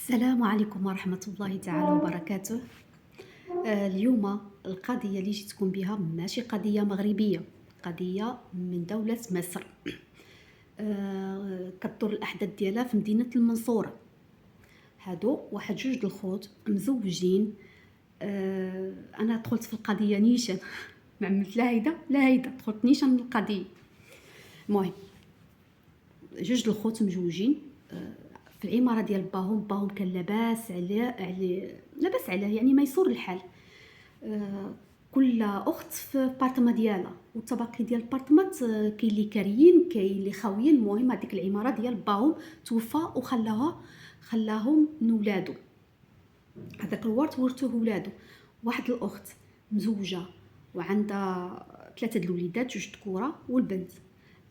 السلام عليكم ورحمة الله تعالى وبركاته. اليوم القضية اللي جيتكم بها ماشي قضية مغربية، قضية من دولة مصر. كتدور الأحداث ديالها في مدينة المنصورة. هادو واحد جوج د الخوت مزوجين. أنا دخلت في القضية نيشان ما عملت لا هيدا لا هيدا، دخلت نيشان من القضية. المهم جوج د الخوت مجوجين في العماره ديال باهم كان لاباس عليه يعني ميسور الحال. كل اخت في بارتما ديالها، والطبقي ديال البارتمات كاين اللي كاريين كاين اللي خاويين. المهم هذيك العماره ديال باهم توفى خلاهم من ولادو. هذاك الورث ورثوه ولادو. واحد الاخت مزوجه وعندها 3 د الوليدات، 2 ذكوره والبنت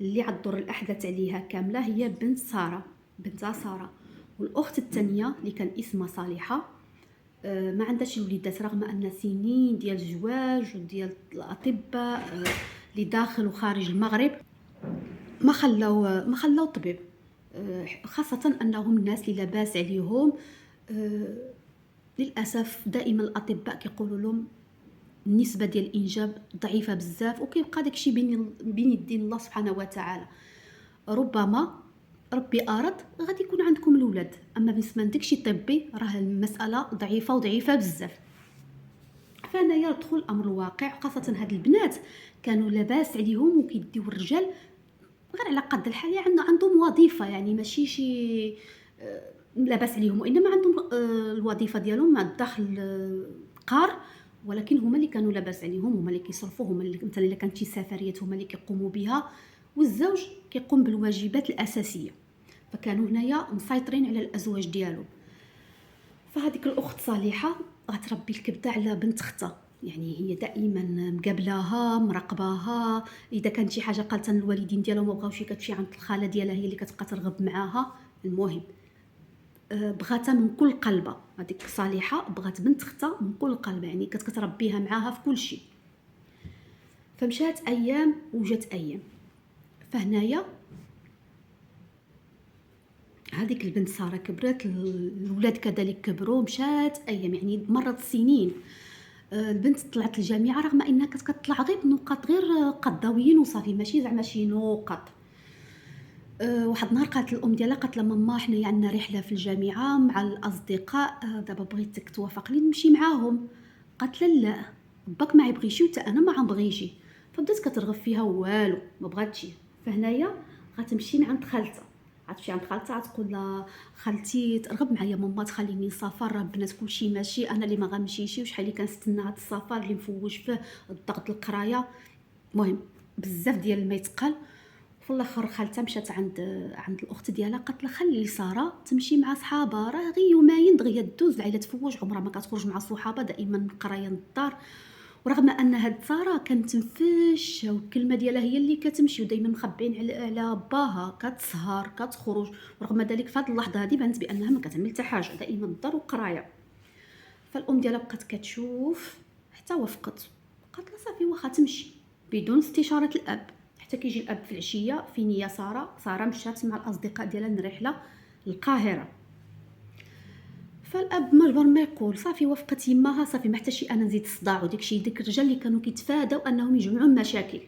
اللي عدور الاحداث عليها كامله هي بنتها ساره. والاخت الثانيه اللي كان اسمها صالحه ما عندهاش الوليدات، رغم ان سنين ديال الزواج وديال الاطباء اللي داخل وخارج المغرب ما خلاو طبيب. خاصه انهم الناس اللي لاباس عليهم للاسف دائما الاطباء كيقولوا لهم النسبه ديال الانجاب ضعيفه بزاف، وكيبقى داكشي بين يدين الله سبحانه وتعالى. ربما ربي اراد غادي يكون عندكم الاولاد، اما بالنسبه لداكشي طبي راه المساله ضعيفه وضعيفه بزاف. فانايا ندخل الامر الواقع، خاصه هاد البنات كانوا لاباس عليهم وكيديو الرجال غير على قد الحال، يعني عندهم وظيفه، يعني ماشي شي لاباس عليهم، وانما عندهم الوظيفه ديالهم مع الدخل قار، ولكن هما اللي كانوا لاباس عليهم، هما اللي كيصرفوا، هما اللي مثلا الا كانت شي سفريات هما اللي كيقوموا بها، والزوج كيقوم بالواجبات الاساسيه. فكانوا هنايا مسيطرين على الازواج ديالو. فهذيك الاخت صالحه غتربي الكبده على بنت اختها، يعني هي دائما مقابلاها مراقباها. اذا كانت شي حاجه قالت الوالدين ديالها ما بغاوش كتمشي عند الخاله ديالها هي اللي كتبقى ترغب معاها. المهم بغاتها من كل قلبها، هذيك صالحه بغات بنت اختها من كل قلبها، يعني كتربيها معاها في كل شيء. فمشات ايام وجات ايام. فهنايا هذيك البنت ساره كبرت، الولاد كذلك كبروا، مشات ايام يعني مرت سنين. البنت طلعت الجامعه رغم انها كانت كتطلع غير بنقاط غير قضاويين وصافي، ماشي زعما شي نقط. واحد النهار قالت الام ديالها، قالت لها ماما حنايا عندنا رحله في الجامعه مع الاصدقاء، دابا بغيتك توافق لي نمشي معاهم. قالت لها لا، باك ما يبغيشي وتا انا ما غنبغيشي. فبدات كترغب فيها والو ما بغاتش. فهنايا غتمشي عند خالتها، غتمشي عند خالتها غتقول لها خالتي ترغب معايا ماما تخليني نسافر، راه البنات كلشي ماشي، انا اللي ما غنمشيش، وشحال اللي كنستنى هذا السفر اللي مفوج فيه الضغط القرايه. المهم بزاف ديال ما يتقال. في الاخر خالتها مشات عند الاخت ديالها، قالت لها خلي ساره تمشي مع صحابها، راه غير يومين دغيا دوز، العائله تفوج عمرها ما كتخرج مع صحابها، دائما قرايه للدار. ورغم ان هاد ساره كانت تنفش والكلمه ديالها هي اللي كتمشي، ودائما مخبين على باها، كتسهر كتخرج، ورغم ذلك في هذه اللحظه هذه بانت بانها ما كتعمل حتى حاجه، دائما الدار وقرايه. فالام ديالها بقات كتشوف حتى وافقت، قالت لها صافي واخا تمشي بدون استشاره الاب. حتى كيجي الاب في العشيه في نيه ساره مشات مع الاصدقاء ديالها لرحله للقاهره. فالاب مجبر ما يقول، صافي وافقت يماها، صافي ما حتى شي انا نزيد الصداع وداكشي. ديك الرجال اللي كانوا كيتفاداو انهم يجمعوا المشاكل.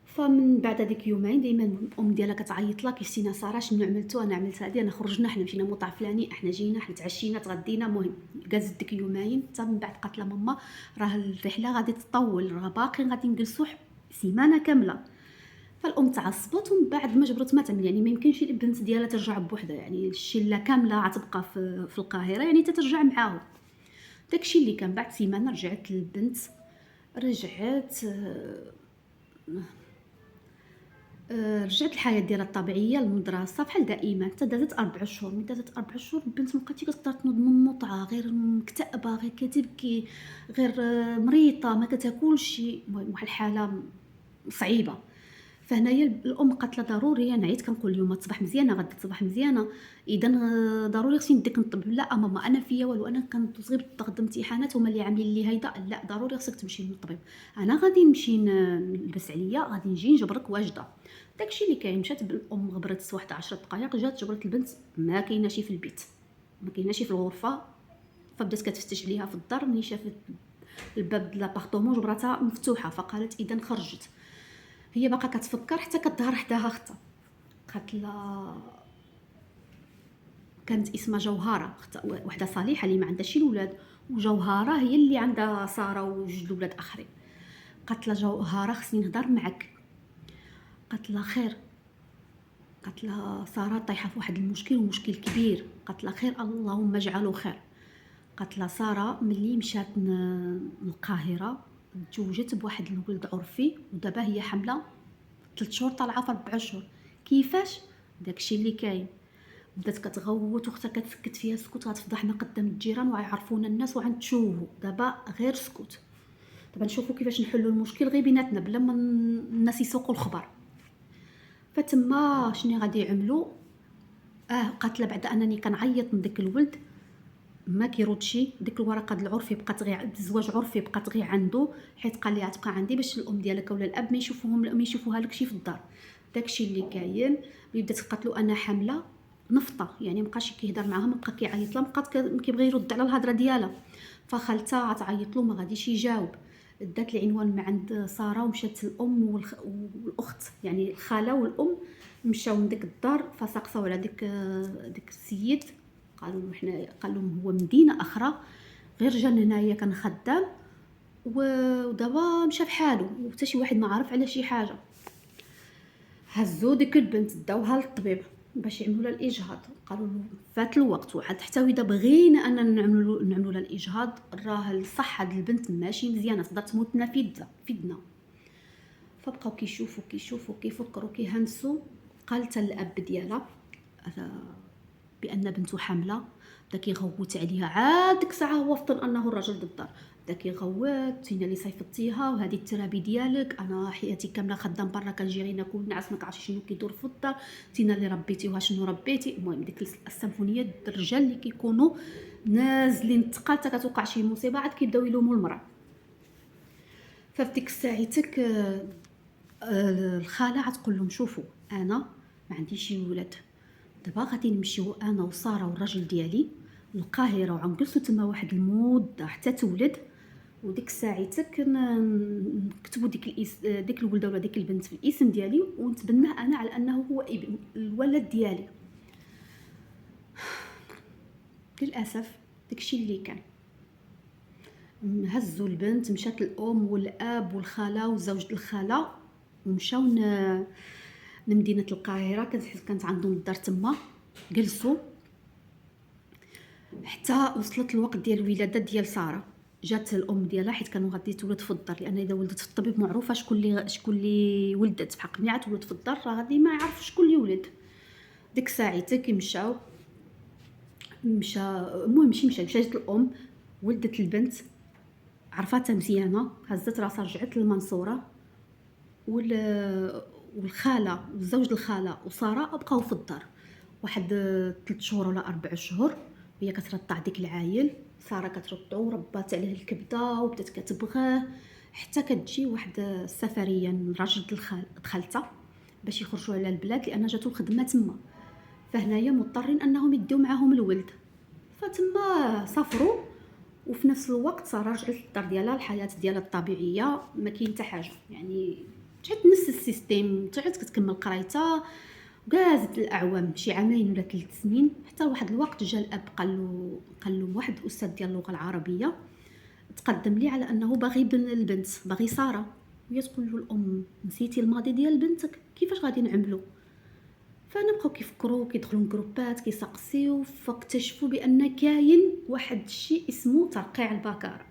فمن بعد هذيك يومين دائما الام ديالها كتعيط لها، كيسينا ساره شنو عملتو؟ انا عملت هذه، انا خرجنا، حنا مشينا موطع فلاني، احنا جينا، حنا تعشينا تغدينا. المهم جازت ديك يومين، حتى من بعد قالت لها ماما راه الرحله غادي تطول، راه باقي غادي نجلسوا سيمانه كامله. فالام تعصبت، ومن بعد ما جبرت ما تعمل، يعني ما يمكنش البنت ديالها ترجع بوحدها، يعني الشله كامله غتبقى في القاهره، يعني تترجع معاهم. داكشي اللي كان. بعد سيمانه رجعت البنت، رجعت الحياه ديالها الطبيعيه، المدرسه بحال دائما. حتى دازت 4 شهور. من دازت 4 شهور البنت مابقاتش كتقدر تنوض من المطعه، غير مكتئبه، غير كتبكي، غير مريضه، ما كتاكلش. المهم واحد الحاله صعيبه. فهنايا الام قالت لها ضروري، انا عيت كنقول اليوم تصبح مزيانه غدا تصبح مزيانه، اذا ضروري خصني نديك نطبب. لا ماما انا فيا والو، انا كندوز غير بالضغط امتحانات، هما اللي عاملين لي هيدا. لا ضروري خصك تمشي للطبيب، انا غادي نمشي نلبس عليا، غادي نجي نجبرك واجده. داكشي اللي كاين. مشات الام غبرت واحد 10 دقائق، جات جبرت البنت، ما كاينه شي في البيت. ما كايناش في الغرفه. فبدات كتفتش عليها في الدار، ملي شافت الباب د لابارطومون جبراتها مفتوحه، فقالت اذا خرجت. هي باقا كتفكر حتى كظهر حداها اختها، قالت لها كانت اسمها جوهره، وحده صالحه اللي ما عندهاش شي ولاد، وجوهره هي اللي عندها ساره وجوج ولاد اخرين. قالت لها جوهره خصني نهضر معك. قالت لها خير. قالت لها ساره طايحه في واحد المشكل ومشكل كبير. قالت لها خير، اللهم اجعله خير. قالت لها ساره ملي مشات للقاهره تزوجت بواحد الولد عرفي، ودابا هي حامله 3 شهور طالعه في 4 شهور. كيفاش؟ داكشي اللي كاين. بدات كتغوت واختها كتسكت فيها، سكوت غتفضحنا قدام الجيران وغيعرفونا الناس وغنتشوهوا. دابا غير سكوت، دابا نشوفوا كيفاش نحلوا المشكل غير بيناتنا بلا ما الناس يسوقوا الخبر. فتما شنو غادي يعملوا؟ قالت لها بعد انني كنعيط من داك الولد ما كيردشي، ديك الورقه د العرفي بقات غير الزواج عرفي بقات غير عنده، حيت قال لي غتبقى عندي باش الام ديالك ولا الاب ما يشوفوها لك شي في الدار. داكشي اللي كاين. بدات قالت له انا حامله نفطه، يعني مابقاش كيهضر معاها، مابقى كيعيط لها، مابقى كيبغي يرد على الهضره ديالها. فخالتها غتعيط له ما غاديش يجاوب. دات العنوان من عند ساره ومشات الام والاخت، يعني الخاله والام مشاو من ديك الدار، فسقساو على ديك السيد. قالوا له حنا، قال لهم هو مدينه اخرى غير جا هنايا كان خدام ودابا مشى بحالو وحتى شي واحد ما عارف على شي حاجه. هزوا ديك البنت داوها للطبيب باش يعملوا لها الاجهاض. قالوا له فات الوقت، وعاد حتى اذا بغينا اننا نعملوا لها الاجهاض راه الصحه ديال البنت ماشي مزيانه، تقدر تموت لنا في يدنا. فبقاو كيشوفوا كيفكروا كيهنسوا. قالت الاب ديالها بان بنته حامله، بدا كيغوت عليها. عاد ديك الساعه هو فطن انه الراجل ضد الدار، بدا كيغوت: انت اللي صيفطتيها وهذه الترابي ديالك، انا حياتي كامله خدام برا كنجي غير ناكل نعس، ما كنعرفش شنو كيدور في الدار، انت اللي ربيتيها شنو ربيتي. المهم ديك السيمفونيه د الرجال اللي كيكونوا نازلين الثقال حتى كتوقع شي مصيبه عاد كيبداو يلوموا المراه. ففي ديك الساعتك الخاله غتقول لهم شوفوا انا ما عنديش شي ولاد، دابا غادي نمشيو انا وساره والراجل ديالي للقاهره وغنجلسوا تما واحد المده حتى تولد، وديك الساعتك نكتبوا ديك الولده ولا ديك البنت في الاسم ديالي ونتبناه انا على انه هو ابن الولد ديالي. للاسف داكشي اللي كان. هزوا البنت، مشات الام والاب والخاله وزوجة الخاله ومشاو لمدينه القاهره. كانت عندهم الدار تما، جلسوا حتى وصلت الوقت ديال الولاده ديال ساره. جات الام ديالها حيت كانوا غادي تولد في الدار، لان اذا ولدت في الطبيب معروفه شكون اللي ولدت في حق. ملي عاد تولد في الدار راه غادي ما يعرف شكون اللي ولد. ديك ساعتك المهم مشات الام، ولدت البنت، عرفاتها مزيانه، هزت راسها رجعت للمنصوره. والخاله وزوج الخاله وساره بقاو في الدار واحد 3 شهور ولا 4 شهور، وهي كترضع ديك العايل. ساره كترضعو وربات عليه الكبده وبدات كتبغاه، حتى كتجي واحد السفريه من راجل دخلتها باش يخرجوا على البلاد لان جاتو الخدمه تما. فهنايا مضطرين انهم يديو معاهم الولد، فتما سافروا. وفي نفس الوقت ساره رجعت للدار ديالها، الحياه ديالها الطبيعيه، ما كاين حتى حاجه، يعني تعيط نفس السيستيم، تعيط كتكمل قرايتها. وقازت الاعوام، شي عامين ولا 3 سنين، حتى واحد الوقت جا الاب قال له واحد الاستاذ ديال اللغه العربيه تقدم لي على انه باغي البنت، باغي ساره. وهي تقول له الام نسيتي الماضي ديال بنتك، كيفاش غادي نعملوا؟ فانا بقاو كيفكروا كيدخلوا جروبات كيسقسيو، فاكتشفوا بان كاين واحد الشيء اسمه ترقيع البكاره.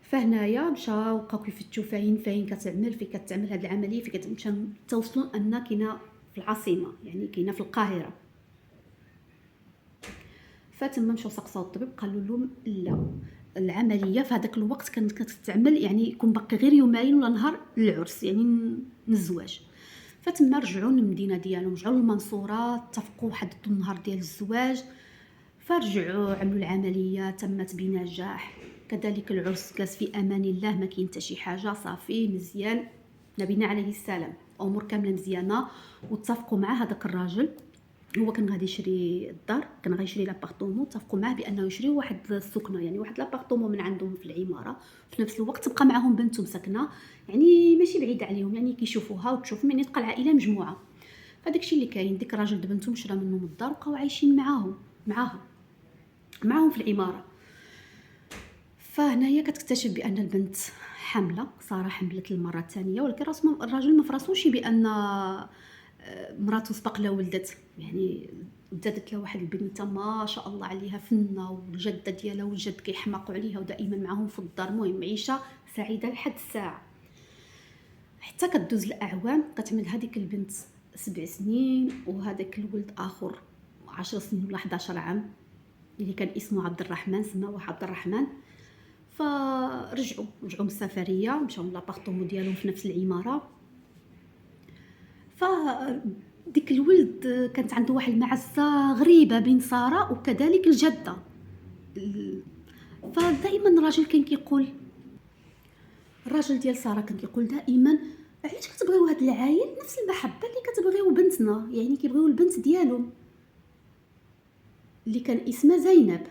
فهنايا مشاو بقاو كيفتشوا فين كتعمل هذه العمليه، فين كتمشى، توصلوا ان كاينه في العاصمه، يعني كاينه في القاهره. فتما مشاو سقساو الطبيب، قالوا لهم لا، العمليه في هذاك الوقت كانت كتعمل يعني يكون باقي غير يومين ولا نهار للعرس، يعني من الزواج. فتما رجعوا للمدينه ديالهم، رجعوا للمنصوره، اتفقوا حددوا النهار ديال الزواج. فرجعوا عملوا العمليه، تمت بنجاح. كذلك العرس جالس في امان الله، ما كاين حتى شي حاجه، صافي مزيان. نبينا عليه السلام امور كامله مزيانه. واتفقوا مع هذاك الراجل هو كان غادي يشري الدار، كان غيشري لابارتومون، اتفقوا معاه بانه يشريو واحد السكنه، يعني واحد لابارتومون من عندهم في العماره، في نفس الوقت تبقى معاهم بنتهم ساكنه، يعني ماشي بعيده عليهم، يعني كيشوفوها وتشوفهم، يعني تبقى العائله مجموعه. فداك الشيء اللي كاين، ديك الراجل بنتهم شرا منهم الدار وبقاو عايشين معاهم في العماره. فهنايا كتكتشف بان البنت حامله، ساره حملت للمره الثانيه، ولكن الراجل ما فراسوش بان مراته سبق لها ولدت، يعني ولدت لها واحد البنيته ما شاء الله عليها فنه، والجده ديالها والجد كيحماقوا عليها ودائما معاهم في الدار، المهم عيشه سعيده لحد الساعه. حتى كدوز الاعوام، كتعمل هذيك البنت 7 سنين وهذاك الولد اخر 10 سنين ولا 11 عام، اللي كان اسمه عبد الرحمن، سماوه عبد الرحمن. فرجعوا من السفريه، مشاو لابارطومون ديالهم في نفس العماره. فديك الولد كانت عنده واحد المعزه غريبه بين ساره وكذلك الجده. فدائما الراجل ديال ساره كان كيقول دائما: علاش كتبغيو هاد العايل نفس المحبه اللي كتبغيو بنتنا، يعني كيبغيو البنت ديالهم اللي كان اسمها زينب،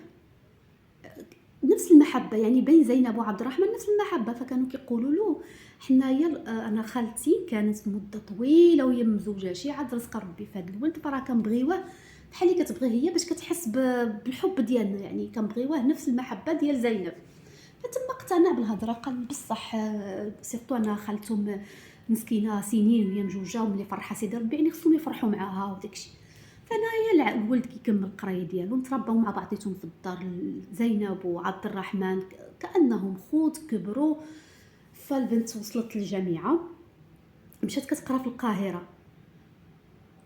نفس المحبه، يعني بين زينب وعبد الرحمن نفس المحبه. فكانوا كيقولوا له: حنايا انا خالتي كانت مده طويله وهي مزوجه، شي عاد رزق ربي في هذا الولد، فراه كنبغيوه بحال اللي كتبغيه هي، باش كتحس بالحب ديالنا، يعني كنبغيوه نفس المحبه ديال زينب. فتم اقتنع بالهضره، قال بصح سيرتو انا خالتهم مسكينه سنين وهي مجوجه، وملي فرحها سيدي ربي يعني خصهم يفرحوا معاها وداكشي. فنايا الولد كيكمل القرايه ديالو، ترباو مع بعضيتهم في الدار، زينب وعبد الرحمن كانهم خوت كبروا. فالبنت وصلت للجامعه، مشات كتقرا في القاهره،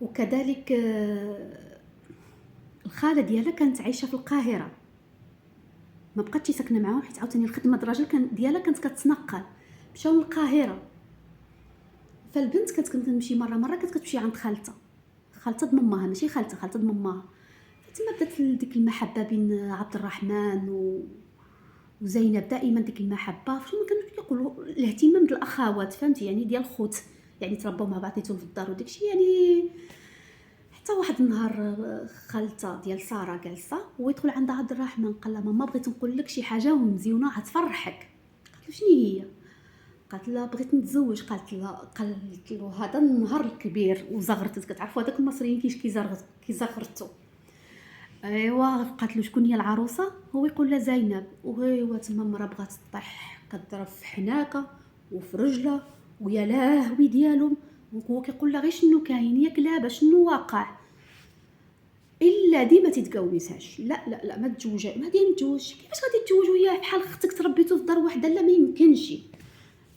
وكذلك الخاله ديالها كانت عايشه في القاهره، ما بقاتش ساكنه معاهم حيت عاوتاني الخدمه الراجل ديالها كانت كتنقل، مشاو للقاهره. فالبنت كانت كتمشي مره كتمشي عند خالتها ضمامها، ماشي خالتها ضمامها. فتما بدات ديك المحبه بين عبد الرحمن وزينب، دائما ديك المحبه، فشنو كانوا كيقولوا الاهتمام ديال الاخوات، فهمتي، يعني ديال الخوت، يعني تربوا مع بعضيتهم في الدار وداكشي. يعني حتى واحد النهار خالته ديال ساره جالسه ويدخل عند عبد الرحمن، قال لها: ماما بغيت نقول لك شي حاجه مزيونه غتفرحك. قالت له: شنو هي؟ قالت لها: بغيت نتزوج. قالت له: هذا النهار الكبير وزغرتت، كتعرفوا هذاك المصريين كيزغرتوا. ايوا قالت له: شكون هي العروسه؟ هو يقول لها: زينب. وهو تما المراه بغات تطيح، كضرب في حناكه وفي رجلها ويا لهوي ديالهم، وهو كيقول لها: غير شنو كاين ياك لابا، شنو واقع؟ الا دي ما تتجوزهاش، لا لا لا ما تتزوجش، ما غادي نتزوج، كيفاش غادي تتزوج وهي بحال اختك تربيتو في دار وحده؟ لا ما يمكنش.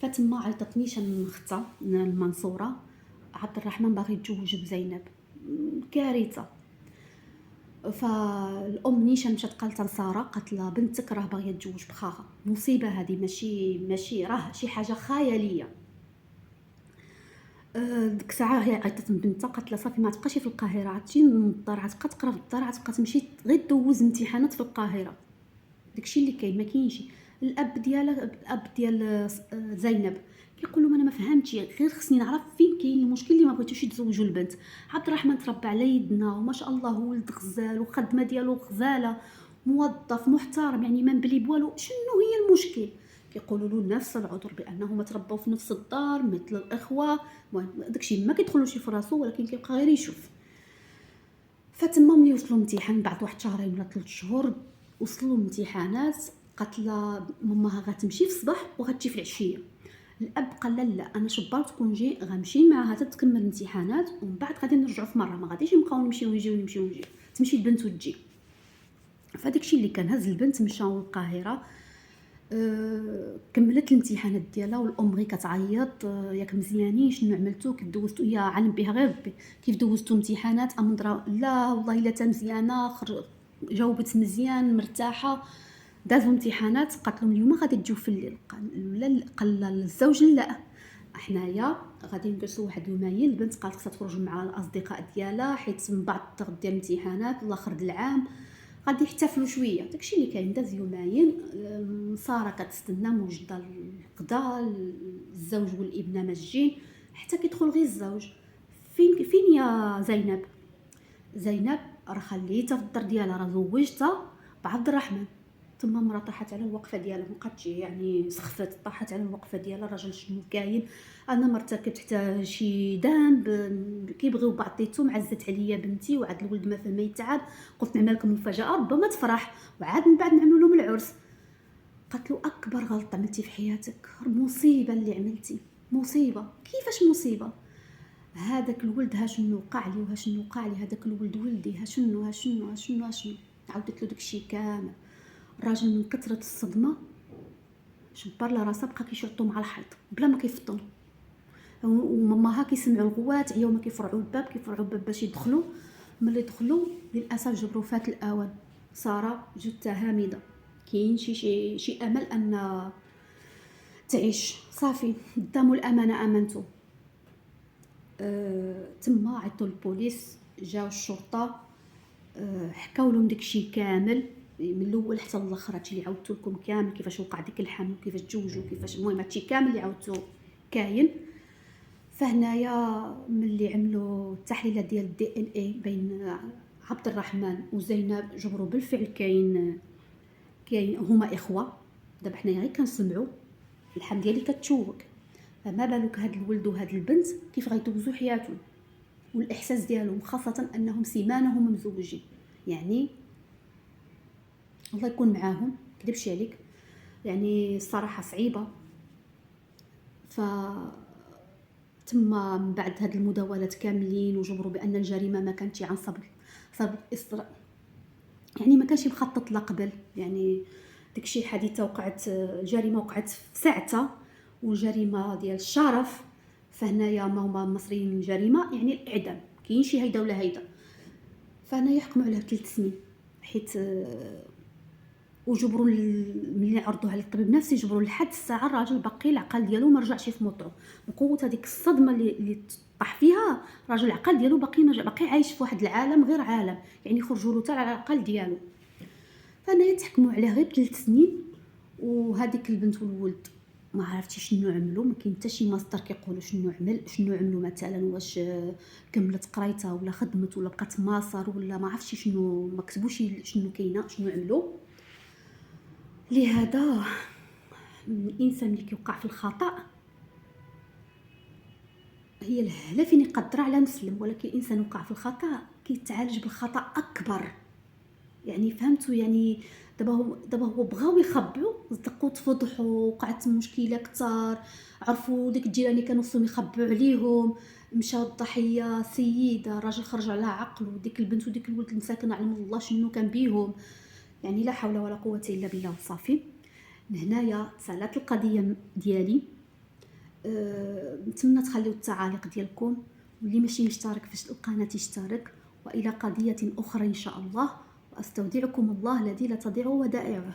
فتما عيطت نيشان من اختها من المنصوره: عبد الرحمن باغي يتزوج بزينب. كارثه. فالام نيشان مشات قالت لساره، قالت لها: بنتك راه باغيه تتزوج بخاها، مصيبه هذه، ماشي راه شي حاجه خياليه. ديك الساعه هي عيطت من بنتها، قالت لها: صافي ما تبقاش في القاهره، عاد تجي للدار، عاد تبقى تقرا في الدار، عاد تبقى تمشي غير دوز امتحانات في القاهره. داكشي اللي كاين، ما كاينش. الاب ديال زينب كيقول لهم: انا ما فهمتش، غير خصني نعرف فين كاين المشكل اللي ما بغيتوش يتزوجوا البنت. عبد الرحمن تربى على يدنا وما شاء الله، هو ولد غزال وخدمه ديالو غزاله، موظف محترم، يعني ما نبلي بوالو. شنو هي المشكل؟ كيقولوا له نفس العذر، بانهم تربوا في نفس الدار مثل الاخوه. داكشي ما كيدخلوش في راسو، ولكن كيبقى غير يشوف. فتما ملي وصلوا الامتحان بعد واحد شهرين ولا 3 شهور، وصلوا الامتحانات، قالت لها ماماها غتمشي في الصباح وغتجي في العشيه. الاب قال لها: لا، انا شبرت كونجي، غنمشي معاها حتى تكمل الامتحانات، ومن بعد غادي نرجعوا في مره، ما غاديش نبقاو نمشيو ونجيو. تمشي البنت وتجي. فداك الشيء اللي كان، هز البنت مشاو للقاهره. كملت الامتحانات ديالها، والام غير كتعيط: ياك مزيانين، شنو عملتو؟ كيف دوزتو؟ يا عالم بها غير ربي، كيف دوزتو امتحانات؟ لا والله الا تا مزيانه، جاوبت مزيان، مرتاحه، دازوا امتحانات. قالت لهم: اليوم غادي تجيو في الليل. قال الزوج: لا، حنايا غادي نجلسوا واحد يومين. البنت قالت خصها تخرج مع الاصدقاء ديالها، حيت من بعد تغدي الامتحانات الاخر د العام غادي يحتفلوا شويه. داكشي اللي كاين. داز يومين، ساره كتستنى موجده الغدا، الزوج والابنه ماجين، حتى كيدخل غير الزوج: فين يا زينب؟ زينب راه خليتها في الدار ديالها، راه زوجتها بعبد الرحمن. تما مرا طاحت على الوقفه ديالها، مابقاتش يعني سخفت، طاحت على الوقفه ديالها. الراجل شنو كاين؟ انا ما ارتكبت حتى شي ذنب، كيبغيو بعضيتهم، عزت عليا بنتي وعاد الولد ما فهم يتعب، قلت نعمل لكم مفاجاه ربما تفرح، وعاد من بعد نعملوا لهم العرس. قالت له اكبر غلطه عملتي في حياتك، مصيبه اللي عملتي، مصيبه. كيفاش مصيبه؟ هذاك الولد ها شنو وقع لي وها شنو وقع لي، هذاك الولد ولدي، ها شنو ها شنو ها شنو ها شنو. عاودت له داكشي كامل. الراجل من كثره الصدمه شبر لا راسه، بقى كيشرطو مع الحيط بلا ما كيفطن. وماماها كيسمعوا الغوات، عياو ما كيفرعوا الباب باش يدخلوا. ملي دخلوا للاسف جبروا فات الاوان، ساره جثه هامده. كاين شي امل ان تعيش. صافي قدامو الامانه امنتو. تما عيطوا للبوليس، جاو الشرطه، حكاو لهم داكشي كامل من الاول حتى الاخر. هادشي اللي عاودت لكم كامل، كيفاش وقع ديك الحمل وكيفاش تزوجوا كيفاش، المهم هادشي كامل اللي عاودتو كاين. فهنايا ملي عملوا التحليلات ديال الدي ان اي بين عبد الرحمن وزينب، جبروا بالفعل كاين هما اخوه. دابا حنايا غير كنسمعوا الحمل ديالي كتشوك، فما بالك هاد الولد وهاد البنت كيف غيدوزوا حياتهم والاحساس ديالهم، خاصه انهم سيمانه هما مزوجين. يعني الله يكون معاهم، كذبش عليك، يعني الصراحه صعيبه. ف تما من بعد هاد المداولات كاملين وجبروا بان الجريمه ما كانتش عن سبب يعني ما كانش مخطط لا قبل. يعني داكشي الحادثه وقعت، الجريمه وقعت في ساعتها، والجريمه ديال الشرف. فهنايا ما هما المصريين الجريمه يعني الاعدام، كاين شي هيدا ولا هيدا. فانا يحكموا عليه 3 سنين، حيت وجبروا ملي عرضوه على الطبيب النفسي جبروا لحد الساعه الراجل باقي العقل ديالو ما رجعش في موطرو، من قوه هذيك الصدمه اللي طاح فيها. الراجل العقل ديالو باقي عايش في واحد العالم غير عالم، يعني خرجوا له حتى على العقل ديالو. فانا يتحكموا عليه غير ب3 سنين. وهذيك البنت والولد ما عرفتش شنو عملوا، ما كاين حتى شي مصدر كيقولوا شنو عملوا مثلا، واش كملت قرايتها ولا خدمت ولا بقات ماصر ولا ما عرفتش شنو، ما كتبوش شنو كاينه شنو عملوا. لهذا الانسان اللي كيوقع في الخطا هي الهله فين يقدر على مسلم، ولكن الانسان وقع في الخطا كيتعالج بالخطا اكبر. يعني فهمتوا؟ يعني دابا هو بغاو يخبعوا، صدقوا تفضحوا، وقعت مشكله كثار، عرفوا ديك الجيران كانوا خصهم يخبعوا عليهم، مشاو الضحيه سيده، الراجل خرج على عقله، وديك البنت وديك الولد المساكن علم الله شنو كان بيهم. يعني لا حول ولا قوه الا بالله. صافي لهنايا تسالات القضيه ديالي. نتمنى تخليو التعاليق ديالكم، واللي ماشي مشترك في القناه يشترك. والى قضيه اخرى ان شاء الله، واستودعكم الله الذي لا تضيع ودائعه.